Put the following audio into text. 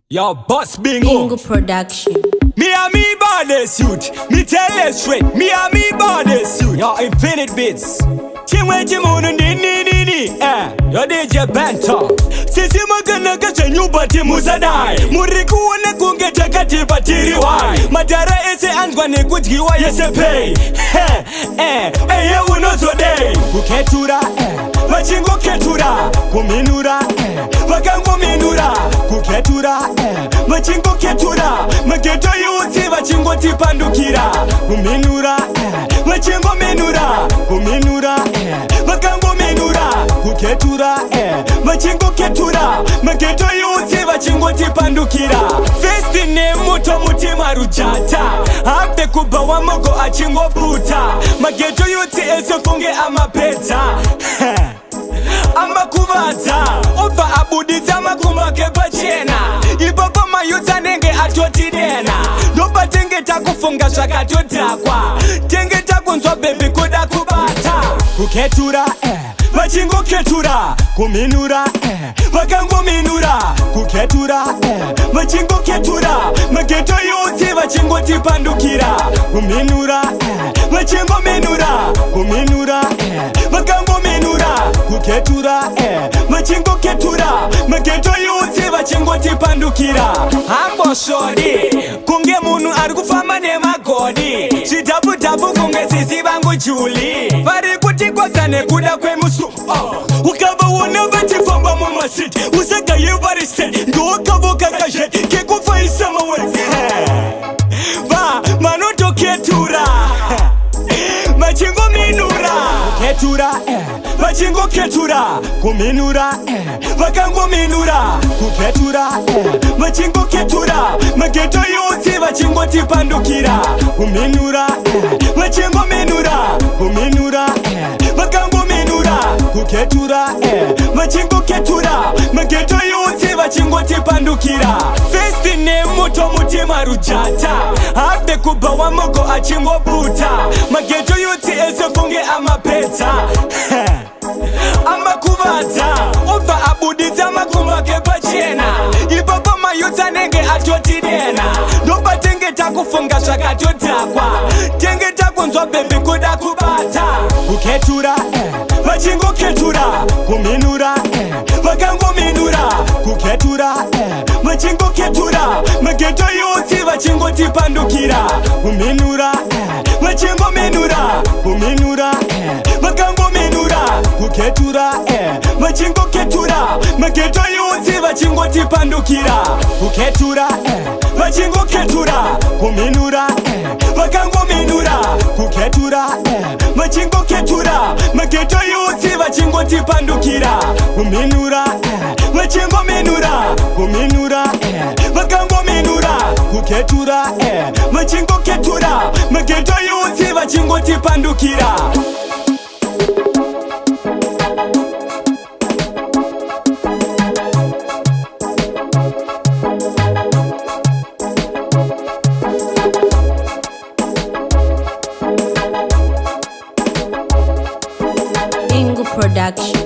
Yo, boss bingo. Bingo production. Me and me body suit. Me tell you straight. Me and me body suit. Yo, infinite bits. Chimwe chimunu ni. Yo DJ Bento. Sisi magana kacha nyubati musadai. Muriku wane kunge takati patiri wai. Madara ese angwa ne kujgiwa yese pay. Ye unozo day. Kuketura machingo ketura. Kuminura makango minura. Kuketura machingo ketura. Mageto yuti machingo tipandukira. Kuminura machingo minura. Kuminura makango minura. Kuketura machingo ketura. Mageto yuti machingo tipandukira. Festi ne muto mutima rujata. Abde kubawa mogo achingo puta. Mageto yuti eso funge amapeta. Amakubata Opa abudita makumake pachena Ibaba mayuta nenge atotidena Doba tenge takufunga shaka totakwa Tenge takunzwa baby kuda kubata Kuketura machingo ketura. Kuminura makango minura. Kuketura machingo ketura. Mageto yuti machingo tipandukira. Kuminura machingo minura. Kuminura makango minura. Kuketura machingo ketura. Mageto yuti machingo tipandukira. Ambo shori kunge munu arikufamba nemagodi. Chitabu tabu kunge sisi bangu chuli. Vari kuti kwazane kuda kwe musu. Ukaba wona batifamba mu masiti. Usaka yevari set. Ndo ukavoka kajet. Kekufa isama we. Ba manoto ketura. Machingo minura. Ketura machingo ketura. Kuminura makango minura. Kuketura machingo ketura. Mageto yuti machingo tipandukira. Kuminura machingo minura. Kuminura makango minura. Kuketura machingo ketura. Mageto yuti machingo tipandukira. Festi ne muto mutima rujata. Abde kubawa mogo achingo puta. Mageto yuti eso funge amapeta. Amakubata Opa abudita makumake pachena. Ibaba mayuta nenge atotidena. Doba tenge takufunga shaka totakwa. Tenge takunzwa baby kuda kubata. Kuketura machingo ketura. Kuminura makango minura. Kuketura machingo ketura. Mageto yuti machingo tipandukira. Kuminura machingo minura. Kuminura makango minura. Kuketura machingo ketura. Mageto yuti machingo tipandukira. Kuketura machingo ketura. Kuminura makango minura. Kuketura machingo ketura. Mageto yuti machingo tipandukira. Kuminura machingo minura. Kuminura makango minura. Kuketura machingo ketura. Mageto yuti machingo tipandukira. Bingo production.